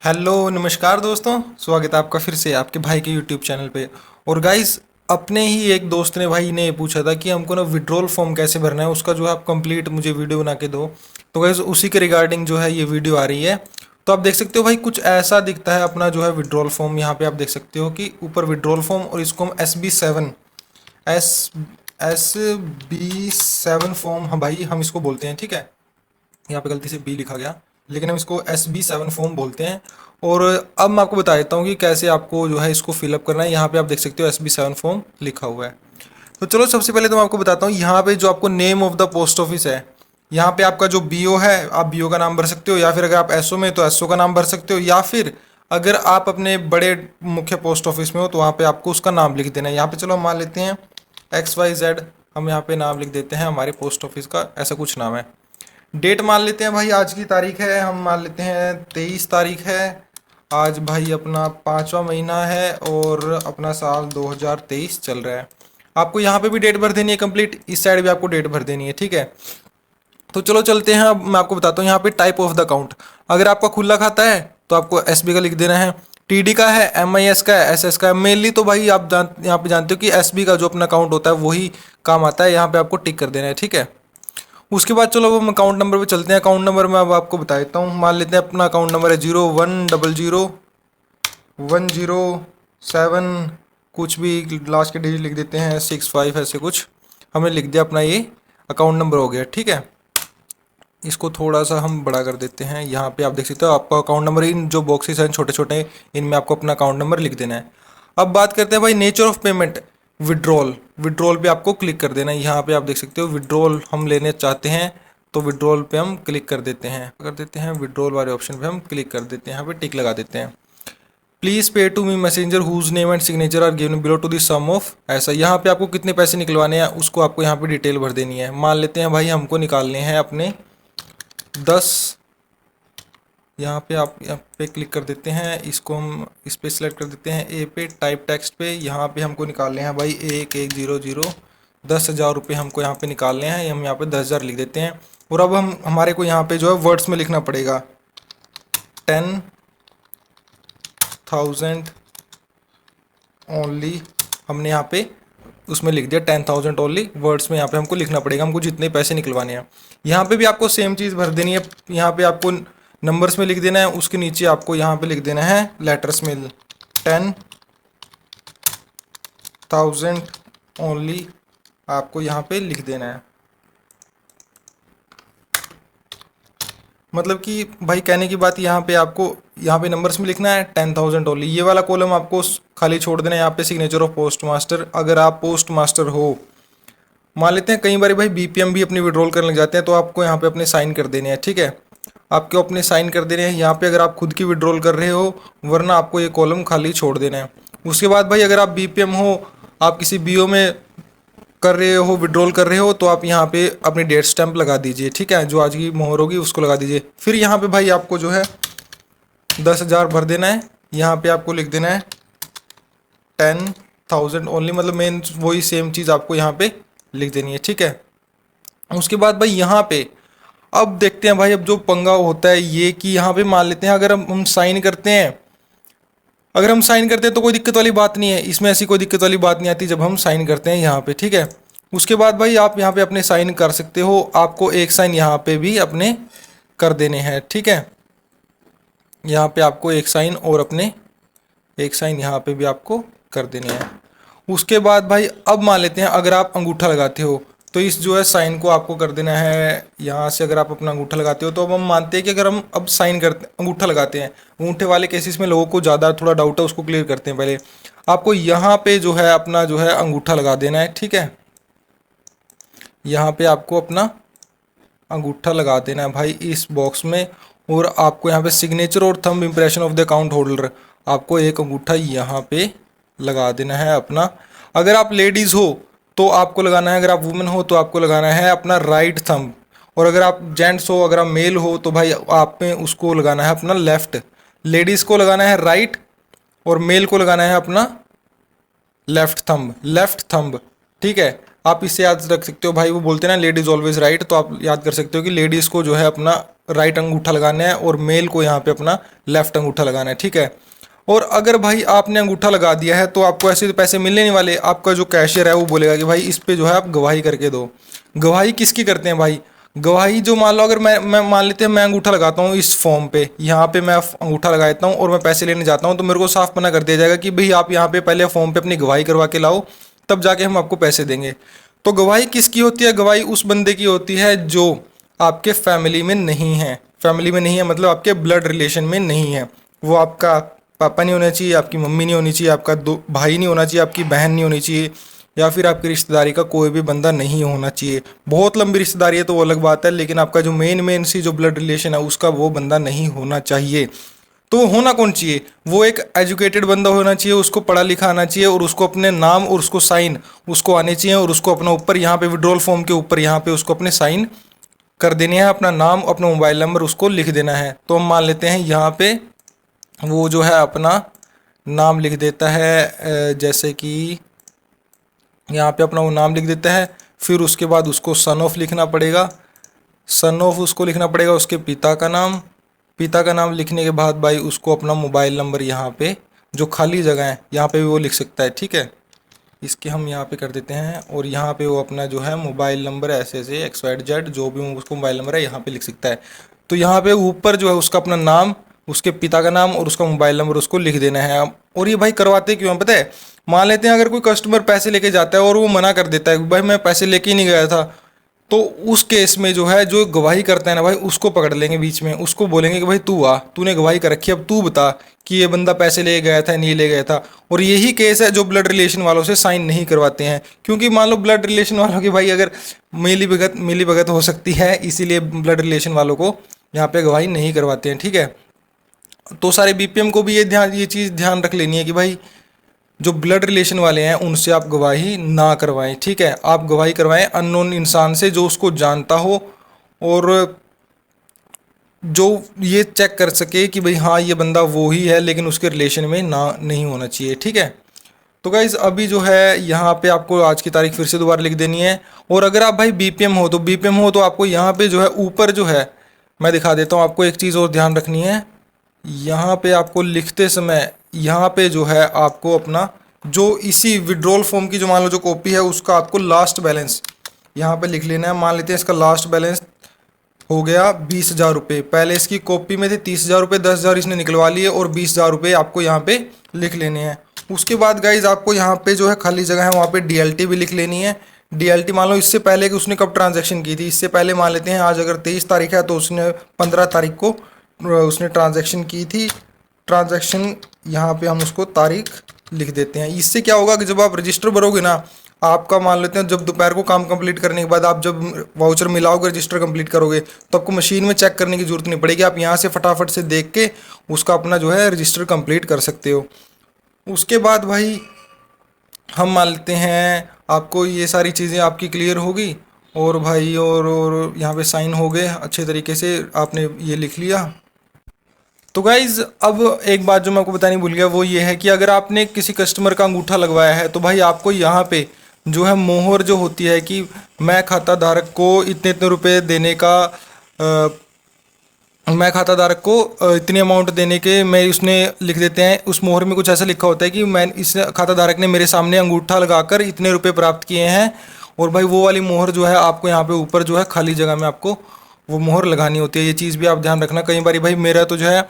Hello नमस्कार दोस्तों। स्वागत है आपका फिर से आपके भाई के यूट्यूब चैनल पे। और गाइस, अपने ही एक दोस्त ने भाई ने पूछा था कि हमको ना विड्रॉल फॉर्म कैसे भरना है, उसका जो है आप कंप्लीट मुझे वीडियो बना के दो। तो गाइस उसी के रिगार्डिंग जो है ये वीडियो आ रही है। तो आप देख सकते हो भाई कुछ ऐसा दिखता है अपना जो है विड्रॉल फॉर्म। यहाँ पे आप देख सकते हो कि ऊपर विड्रॉल फॉर्म, और इसको हम SB7 एस SB7 फॉर्म, हाँ भाई हम इसको बोलते हैं, ठीक है। यहाँ पे गलती से बी लिखा गया, लेकिन हम इसको SB7 फॉर्म बोलते हैं। और अब मैं आपको बता देता हूँ कि कैसे आपको जो है इसको फिलअप करना है। यहाँ पे आप देख सकते हो SB7 फॉर्म लिखा हुआ है। तो चलो सबसे पहले तो मैं आपको बताता हूँ, यहाँ पे जो आपको name of the post office है, यहाँ पे आपका जो BO है आप BO का नाम भर सकते हो, या फिर अगर आप SO में तो SO का नाम भर सकते हो, या फिर अगर आप अपने बड़े मुख्य पोस्ट ऑफिस में हो तो वहाँ पे आपको उसका नाम लिख देना है। यहाँ पे चलो हम मान लेते हैं XYZ, हम यहाँ पे नाम लिख देते हैं हमारे पोस्ट ऑफिस का, ऐसा कुछ नाम है। डेट मान लेते हैं भाई, आज की तारीख है, हम मान लेते हैं 23 तारीख है। आज भाई अपना 5वां महीना है और अपना साल 2023 चल रहा है। आपको यहाँ पे भी डेट भर देनी है कंप्लीट, इस साइड भी आपको डेट भर देनी है, ठीक है। तो चलो चलते हैं, अब मैं आपको बताता हूँ यहाँ पे टाइप ऑफ द अकाउंट। अगर आपका खुला खाता है तो आपको SB का लिख देना है, TD का है, MIS का है, SS का है। मेनली तो भाई आप यहाँ पे जानते हो कि SB का जो अपना अकाउंट होता है वही काम आता है, यहाँ पे आपको टिक कर देना है, ठीक है। उसके बाद चलो अब हम अकाउंट नंबर पे चलते हैं। अकाउंट नंबर मैं अब आपको बता देता हूँ। मान लेते हैं अपना अकाउंट नंबर है 01001007, कुछ भी लास्ट के डिजिट लिख देते हैं, 65 ऐसे कुछ हमने लिख दिया। अपना ये अकाउंट नंबर हो गया, ठीक है। इसको थोड़ा सा हम बड़ा कर देते हैं। यहाँ पे आप देख सकते हो आपका अकाउंट नंबर, इन जो बॉक्सेस हैं छोटे छोटे, इनमें आपको अपना अकाउंट नंबर लिख देना है। अब बात करते हैं भाई nature of payment. Withdrawal, withdrawal पे आपको क्लिक कर देना है। यहाँ पे आप देख सकते हो विड्रॉल हम लेने चाहते हैं, तो विड्रॉल पे हम क्लिक कर देते हैं विड्रॉल वाले ऑप्शन पे हम क्लिक कर देते हैं, यहाँ पे टिक लगा देते हैं। Please pay to me messenger whose name and signature are given below to the sum of, ऐसा। यहाँ पे आपको कितने पैसे निकलवाने हैं उसको आपको यहाँ पे डिटेल भर देनी है। मान लेते हैं भाई हमको निकालने हैं अपने 10। यहाँ पे आप यहाँ पे क्लिक कर देते हैं, इसको हम इस पे सिलेक्ट कर देते हैं ए पे, टाइप टेक्स्ट पे। यहाँ पे हमको निकालने हैं भाई 1100, 10,000 रुपये हमको यहाँ पे निकालने हैं। हम यहाँ पे 10,000 लिख देते हैं। और अब हम हमारे को यहाँ पे जो है वर्ड्स में लिखना पड़ेगा 10,000 ओनली। हमने यहाँ पे उसमें लिख दिया 10,000 ओनली, वर्ड्स में यहाँ पे हमको लिखना पड़ेगा हमको जितने पैसे निकलवाने हैं। यहाँ पे भी आपको सेम चीज़ भर देनी है। यहाँ पे आपको नंबर्स में लिख देना है, उसके नीचे आपको यहाँ पे लिख देना है लेटर्स में 10,000 ओनली, आपको यहाँ पे लिख देना है। मतलब कि भाई कहने की बात, यहाँ पे आपको यहाँ पे नंबर्स में लिखना है 10,000 ओनली। ये वाला कॉलम आपको खाली छोड़ देना है। यहाँ पे सिग्नेचर ऑफ पोस्ट मास्टर, अगर आप पोस्ट मास्टर हो, मान लेते हैं कई बार भाई BPM भी अपनी विड्रॉल करने लग जाते हैं, तो आपको यहाँ पे अपने साइन कर देने हैं, ठीक है। आपको अपने साइन कर देने हैं यहाँ पे अगर आप खुद की विड्रॉल कर रहे हो, वरना आपको ये कॉलम खाली छोड़ देना है। उसके बाद भाई अगर आप BPM हो, आप किसी BO में कर रहे हो, विड्रॉल कर रहे हो, तो आप यहाँ पे अपनी डेट स्टैंप लगा दीजिए, ठीक है। जो आज की मोहर होगी उसको लगा दीजिए। फिर यहाँ पे भाई आपको जो है 10,000 भर देना है। यहाँ पे आपको लिख देना है 10,000 ओनली, मतलब मेन वही सेम चीज़ आपको यहाँ पे लिख देनी है, ठीक है। उसके बाद भाई यहाँ पे अब देखते हैं भाई, अब जो पंगा होता है ये कि यहाँ पे मान लेते हैं अगर हम साइन करते हैं, अगर हम साइन करते हैं तो कोई दिक्कत वाली बात नहीं है, इसमें ऐसी कोई दिक्कत वाली बात नहीं आती जब हम साइन करते हैं यहाँ पे, ठीक है। उसके बाद भाई आप यहाँ पे अपने साइन कर सकते हो, आपको एक साइन यहाँ पे भी अपने कर देने हैं, ठीक है। यहाँ पे आपको एक साइन और अपने एक साइन यहाँ पे भी आपको कर देने हैं। उसके बाद भाई अब मान लेते हैं अगर आप अंगूठा लगाते हो, तो इस जो है साइन को आपको कर देना है यहाँ से। अगर आप अपना अंगूठा लगाते हो तो अब हम मानते हैं कि अगर हम अब साइन करते अंगूठा लगाते हैं, अंगूठे वाले केसेस में लोगों को ज़्यादा थोड़ा डाउट है, उसको क्लियर करते हैं पहले। आपको यहाँ पे जो है अपना जो है अंगूठा लगा देना है, ठीक है। यहाँ पे आपको अपना अंगूठा लगा देना है भाई इस बॉक्स में। और आपको यहाँ पे सिग्नेचर और thumb impression of the account holder, आपको एक अंगूठा यहाँ पे लगा देना है अपना। अगर आप लेडीज़ हो तो आपको लगाना है, अगर आप वुमेन हो तो आपको लगाना है अपना राइट थंब। और अगर आप जेंट्स हो, अगर आप मेल हो, तो भाई आप में उसको लगाना है अपना लेफ्ट। लेडीज़ को लगाना है राइट और मेल को लगाना है अपना लेफ्ट थंब, ठीक है। आप इससे याद रख सकते हो भाई, वो बोलते हैं ना लेडीज ऑलवेज राइट, तो आप याद कर सकते हो कि लेडीज़ को जो है अपना राइट अंगूठा लगाना है और मेल को यहाँ पे अपना लेफ्ट अंगूठा लगाना है, ठीक है। और अगर भाई आपने अंगूठा लगा दिया है तो आपको ऐसे तो पैसे मिलने नहीं वाले। आपका जो कैशियर है वो बोलेगा कि भाई इस पे जो है आप गवाही करके दो। गवाही किसकी करते हैं भाई? गवाही जो मान लो अगर मैं मान लेते हैं मैं अंगूठा लगाता हूँ इस फॉर्म पे, यहाँ पे मैं अंगूठा लगा देता हूँ और मैं पैसे लेने जाता हूँ, तो मेरे को साफ मना कर दिया जाएगा कि भाई आप यहाँ पे पहले फॉर्म पे अपनी गवाही करवा के लाओ, तब जाके हम आपको पैसे देंगे। तो गवाही किसकी होती है? गवाही उस बंदे की होती है जो आपके फैमिली में नहीं है। फैमिली में नहीं है मतलब आपके ब्लड रिलेशन में नहीं है। वो आपका पापा नहीं होना चाहिए, आपकी मम्मी नहीं होनी चाहिए, आपका दो भाई नहीं होना चाहिए, आपकी बहन नहीं होनी चाहिए, या फिर आपकी रिश्तेदारी का कोई भी बंदा नहीं होना चाहिए। बहुत लंबी रिश्तेदारी है तो वो अलग बात है, लेकिन आपका जो मेन सी जो ब्लड रिलेशन है उसका वो बंदा नहीं होना चाहिए। तो वो होना कौन चाहिए? वो एक एजुकेटेड बंदा होना चाहिए, उसको पढ़ा लिखा आना चाहिए और उसको अपने नाम और उसको साइन उसको आने चाहिए, और उसको अपना ऊपर यहाँ पे विड्रॉल फॉर्म के ऊपर यहाँ पे उसको अपने साइन कर देने हैं, अपना नाम अपना मोबाइल नंबर उसको लिख देना है। तो हम मान लेते हैं यहाँ पे वो जो है अपना नाम लिख देता है, जैसे कि यहाँ पे अपना वो नाम लिख देता है। फिर उसके बाद उसको सन ऑफ लिखना पड़ेगा, सन ऑफ उसको लिखना पड़ेगा, उसके पिता का नाम, पिता का नाम लिखने के बाद भाई उसको अपना मोबाइल नंबर यहाँ पे जो खाली जगह है यहाँ पे भी वो लिख सकता है, ठीक है। इसके हम यहाँ पे कर देते हैं और यहाँ पे वो अपना जो है मोबाइल नंबर ऐसे ऐसे XYZ जो भी उसको मोबाइल नंबर है यहाँ पे लिख सकता है। तो यहाँ पे ऊपर जो है उसका अपना नाम, उसके पिता का नाम और उसका मोबाइल नंबर उसको लिख देना है। और ये भाई करवाते क्यों हैं पता है? मान लेते हैं अगर कोई कस्टमर पैसे लेके जाता है और वो मना कर देता है भाई मैं पैसे लेके ही नहीं गया था, तो उस केस में जो है जो गवाही करता है ना भाई उसको पकड़ लेंगे बीच में, उसको बोलेंगे कि भाई तू आ, तूने गवाही कर रखी है, अब तू बता कि ये बंदा पैसे ले गया था नहीं ले गया था। और यही केस है जो ब्लड रिलेशन वालों से साइन नहीं करवाते हैं, क्योंकि मान लो ब्लड रिलेशन वालों की भाई अगर मिली भगत हो सकती है, इसीलिए ब्लड रिलेशन वालों को यहाँ पे गवाही नहीं करवाते हैं, ठीक है। तो सारे BPM को भी ये चीज़ ध्यान रख लेनी है कि भाई जो ब्लड रिलेशन वाले हैं उनसे आप गवाही ना करवाएं, ठीक है। आप गवाही करवाएं अननोन इंसान से जो उसको जानता हो और जो ये चेक कर सके कि भाई हाँ ये बंदा वो ही है, लेकिन उसके रिलेशन में ना नहीं होना चाहिए, ठीक है। तो गाइज़ अभी जो है यहाँ पे आपको आज की तारीख फिर से दोबारा लिख देनी है। और अगर आप भाई BPM हो तो आपको यहाँ पे जो है ऊपर जो है मैं दिखा देता हूँ आपको, एक चीज़ और ध्यान रखनी है। यहाँ पे आपको लिखते समय यहाँ पे जो है आपको अपना जो इसी विड्रॉल फॉर्म की जो मान लो जो कॉपी है उसका आपको लास्ट बैलेंस यहाँ पे लिख लेना है। मान लेते हैं इसका लास्ट बैलेंस हो गया 20,000 रुपये। पहले इसकी कॉपी में थे 30,000 रुपये, 10,000 इसने निकलवा लिए और 20,000 रुपये आपको यहाँ पे लिख लेने हैं। उसके बाद गाइज आपको यहाँ पे जो है खाली जगह है वहाँ पे DLT भी लिख लेनी है। DLT मान लो इससे पहले कि उसने कब ट्रांजैक्शन की थी, इससे पहले मान लेते हैं आज अगर 23 तारीख है तो उसने 15 तारीख को उसने ट्रांजैक्शन की थी। ट्रांजैक्शन यहाँ पे हम उसको तारीख लिख देते हैं। इससे क्या होगा कि जब आप रजिस्टर भरोगे ना, आपका मान लेते हैं जब दोपहर को काम कंप्लीट करने के बाद आप जब वाउचर मिलाओगे रजिस्टर कंप्लीट करोगे तो आपको मशीन में चेक करने की ज़रूरत नहीं पड़ेगी, आप यहाँ से फटाफट से देख के उसका अपना जो है रजिस्टर कंप्लीट कर सकते हो। उसके बाद भाई हम मान लेते हैं आपको ये सारी चीज़ें आपकी क्लियर होगी और भाई और यहाँ पे साइन हो गए अच्छे तरीके से, आपने ये लिख लिया। तो गाइज़ अब एक बात जो मैं आपको बतानी भूल गया वो ये है कि अगर आपने किसी कस्टमर का अंगूठा लगवाया है तो भाई आपको यहाँ पे जो है मोहर जो होती है कि मैं खाता धारक को इतने इतने रुपए देने का मैं खाता धारक को इतनी अमाउंट देने के मैं उसने लिख देते हैं। उस मोहर में कुछ ऐसा लिखा होता है कि मैं इस खाता धारक ने मेरे सामने अंगूठा लगाकर इतने रुपए प्राप्त किए हैं। और भाई वो वाली मोहर जो है आपको यहाँ पे ऊपर जो है खाली जगह में आपको वो मोहर लगानी होती है। ये चीज़ भी आप ध्यान रखना। कई बार भाई मेरा तो जो है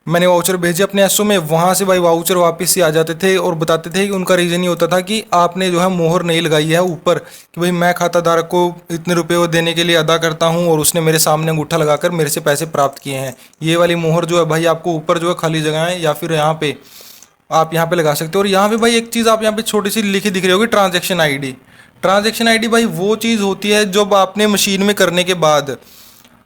मैंने वाउचर भेजे अपने एसओ में, वहाँ से भाई वाउचर वापस से आ जाते थे और बताते थे कि उनका रीज़न ये होता था कि आपने जो है मोहर नहीं लगाई है ऊपर कि भाई मैं खाता धारक को इतने रुपए देने के लिए अदा करता हूँ और उसने मेरे सामने अंगूठा लगाकर मेरे से पैसे प्राप्त किए हैं। ये वाली मोहर जो है भाई आपको ऊपर जो है खाली जगह है या फिर यहाँ पे आप यहाँ पे लगा सकते हो। और यहाँ पे भाई एक चीज़ आप यहाँ पे छोटी सी लिखी दिख रही होगी, ट्रांजेक्शन आईडी। ट्रांजेक्शन आईडी भाई वो चीज़ होती है जब आपने मशीन में करने के बाद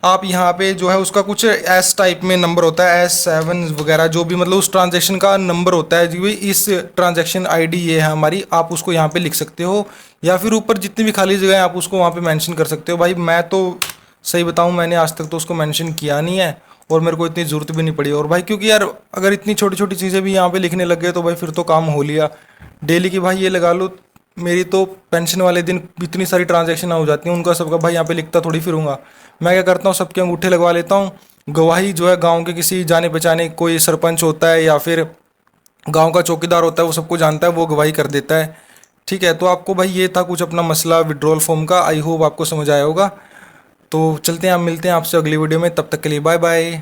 आप यहाँ पे जो है उसका कुछ एस टाइप में नंबर होता है, S7 वगैरह जो भी मतलब उस ट्रांजैक्शन का नंबर होता है जी, इस ट्रांजैक्शन आईडी ये है हमारी, आप उसको यहाँ पे लिख सकते हो या फिर ऊपर जितनी भी खाली जगह है आप उसको वहाँ पे मेंशन कर सकते हो। भाई मैं तो सही बताऊँ मैंने आज तक तो उसको मेंशन किया नहीं है और मेरे को इतनी ज़रूरत भी नहीं पड़ी। और भाई क्योंकि यार अगर इतनी छोटी छोटी चीज़ें भी यहाँ पर लिखने लग गए तो भाई फिर तो काम हो लिया। डेली की भाई ये लगा लो मेरी तो पेंशन वाले दिन इतनी सारी ट्रांजैक्शन हो जाती हैं, उनका सबका भाई यहाँ पे लिखता थोड़ी फिरूंगा। मैं क्या करता हूँ, सबके अंगूठे लगवा लेता हूँ। गवाही जो है गांव के किसी जाने पहचाने कोई सरपंच होता है या फिर गांव का चौकीदार होता है, वो सबको जानता है, वो गवाही कर देता है। ठीक है, तो आपको भाई ये था कुछ अपना मसला विड्रॉल फॉर्म का। आई होप आपको समझ आया होगा। तो चलते हैं, हम मिलते हैं आपसे अगली वीडियो में, तब तक के लिए बाय बाय।